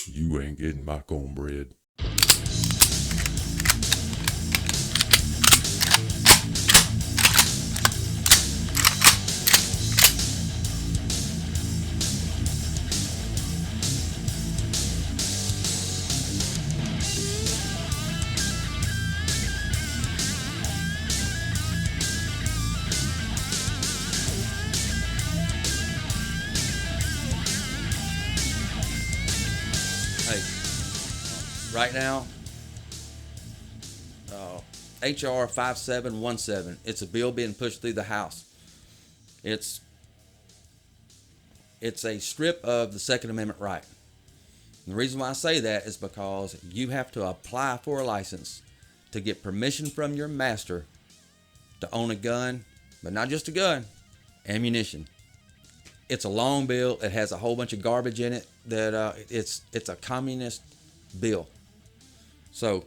You ain't getting my cornbread. Hey, right now, H.R. 5717. It's a bill being pushed through the House. It's a strip of the Second Amendment right. And the reason why I say that is because you have to apply for a license to get permission from your master to own a gun, but not just a gun, ammunition. It's a long bill. It has a whole bunch of garbage in it. It's a communist bill. So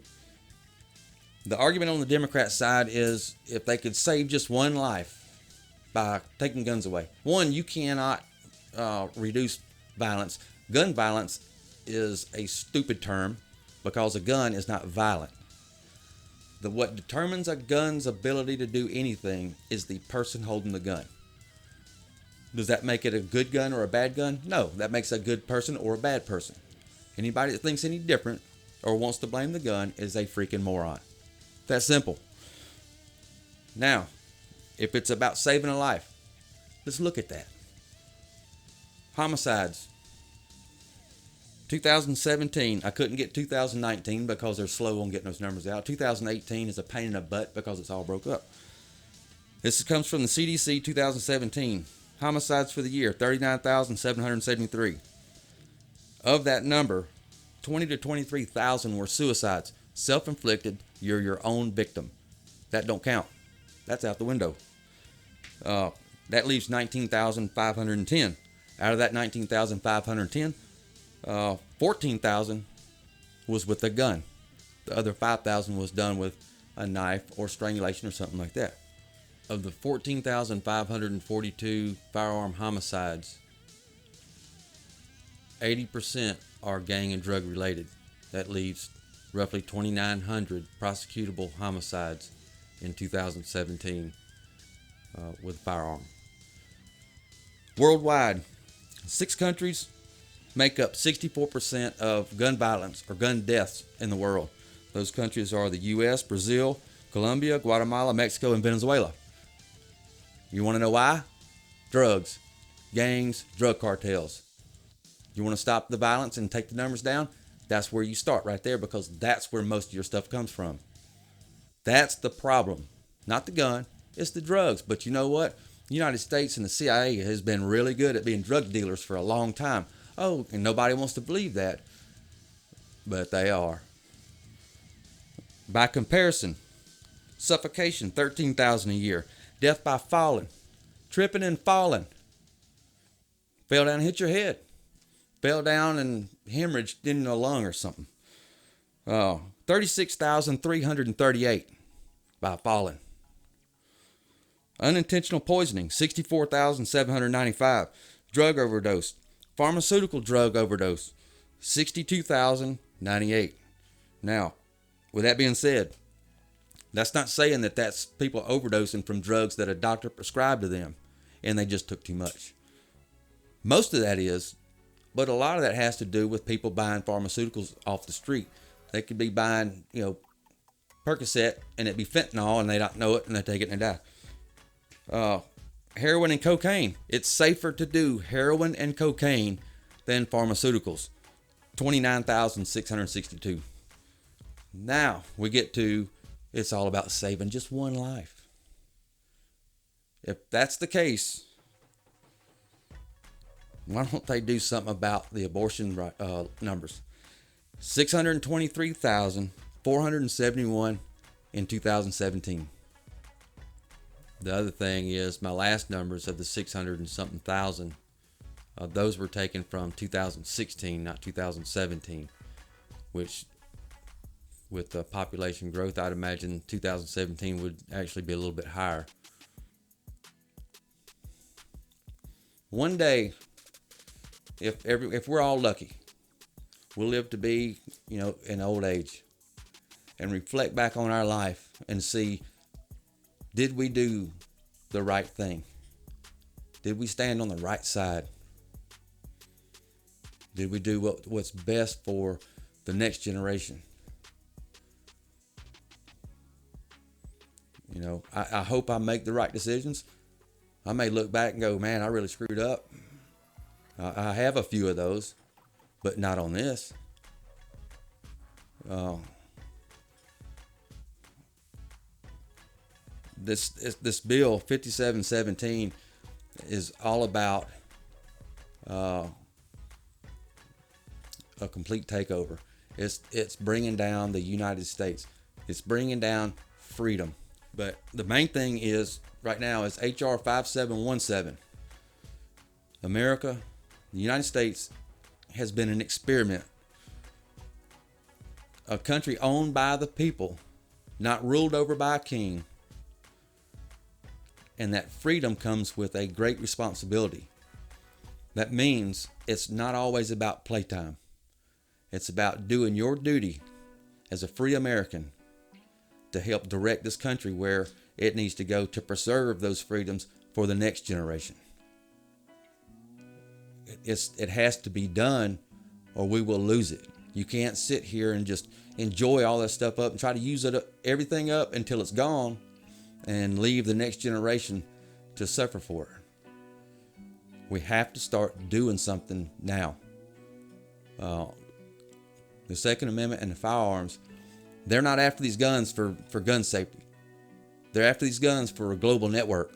the argument on the Democrat side is if they could save just one life by taking guns away. One, you cannot reduce violence. Gun violence is a stupid term because a gun is not violent. What determines a gun's ability to do anything is the person holding the gun. Does that make it a good gun or a bad gun? No, that makes a good person or a bad person. Anybody that thinks any different or wants to blame the gun is a freaking moron. That simple. Now, if it's about saving a life, let's look at that. Homicides. 2017, I couldn't get 2019 because they're slow on getting those numbers out. 2018 is a pain in the butt because it's all broke up. This comes from the CDC 2017. Homicides for the year, 39,773. Of that number, 20 to 23,000 were suicides. Self-inflicted, you're your own victim. That don't count. That's out the window. That leaves 19,510. Out of that 19,510, 14,000 was with a gun. The other 5,000 was done with a knife or strangulation or something like that. Of the 14,542 firearm homicides, 80% are gang and drug related. That leaves roughly 2,900 prosecutable homicides in 2017 with firearm. Worldwide, 6 countries make up 64% of gun violence or gun deaths in the world. Those countries are the U.S., Brazil, Colombia, Guatemala, Mexico, and Venezuela. You want to know why? Drugs, gangs, drug cartels. You want to stop the violence and take the numbers down? That's where you start right there because that's where most of your stuff comes from. That's the problem. Not the gun, it's the drugs. But you know what? The United States and the CIA has been really good at being drug dealers for a long time. Oh, and nobody wants to believe that, but they are. By comparison, suffocation, 13,000 a year. Death by falling, tripping and falling. Fell down and hit your head. Fell down and hemorrhaged in a lung or something. 36,338 by falling. Unintentional poisoning, 64,795. Drug overdose. Pharmaceutical drug overdose, 62,098. Now, with that being said, that's not saying that that's people overdosing from drugs that a doctor prescribed to them and they just took too much. Most of that is, but a lot of that has to do with people buying pharmaceuticals off the street. They could be buying, Percocet and it be fentanyl and they don't know it and they take it and they die. Heroin and cocaine. It's safer to do heroin and cocaine than pharmaceuticals. 29,662. Now we get to it's all about saving just one life. If that's the case, why don't they do something about the abortion numbers? 623,471 in 2017. The other thing is my last numbers of the 600 and something thousand, those were taken from 2016, not 2017, which with the population growth, I'd imagine 2017 would actually be a little bit higher. One day, if we're all lucky, we'll live to be, in old age, and reflect back on our life and see, did we do the right thing? Did we stand on the right side? Did we do what's best for the next generation? I hope I make the right decisions. I may look back and go, man, I really screwed up. I have a few of those, but not on this. This bill 5717 is all about a complete takeover. It's bringing down the United States. It's bringing down freedom. But the main thing is right now is H.R. 5717. America, the United States, has been an experiment. A country owned by the people, not ruled over by a king. And that freedom comes with a great responsibility. That means it's not always about playtime. It's about doing your duty as a free American to help direct this country where it needs to go to preserve those freedoms for the next generation. It has to be done or we will lose it. You can't sit here and just enjoy all that stuff up and try to use everything up until it's gone and leave the next generation to suffer for it. We have to start doing something now. The Second Amendment and the firearms, they're not after these guns for gun safety. They're after these guns for a global network.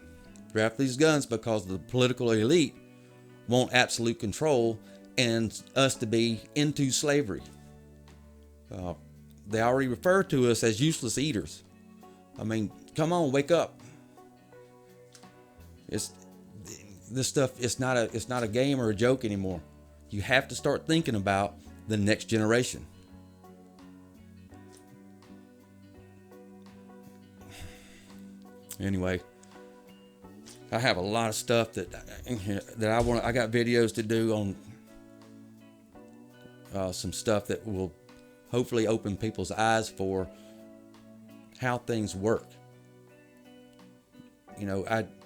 They're after these guns because the political elite want absolute control and us to be into slavery. They already refer to us as useless eaters. I mean, come on, wake up. This stuff. It's not a game or a joke anymore. You have to start thinking about the next generation. Anyway, I have a lot of stuff that I want. I got videos to do on some stuff that will hopefully open people's eyes for how things work.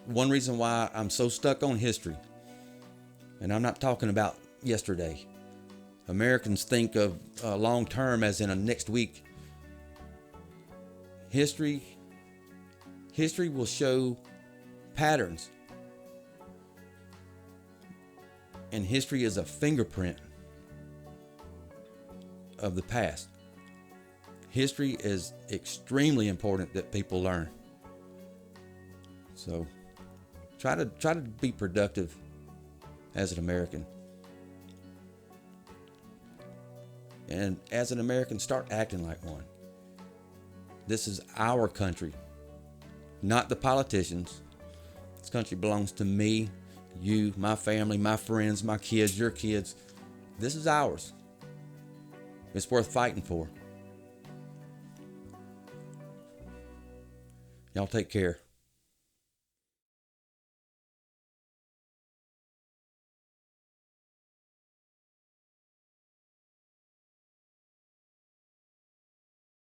One reason why I'm so stuck on history, and I'm not talking about yesterday. Americans think of long term as in a next week. History will show patterns. And history is a fingerprint of the past. History is extremely important that people learn. So try to be productive as an American. And as an American, start acting like one. This is our country, not the politicians. This country belongs to me, you, my family, my friends, my kids, your kids. This is ours. It's worth fighting for. Y'all take care.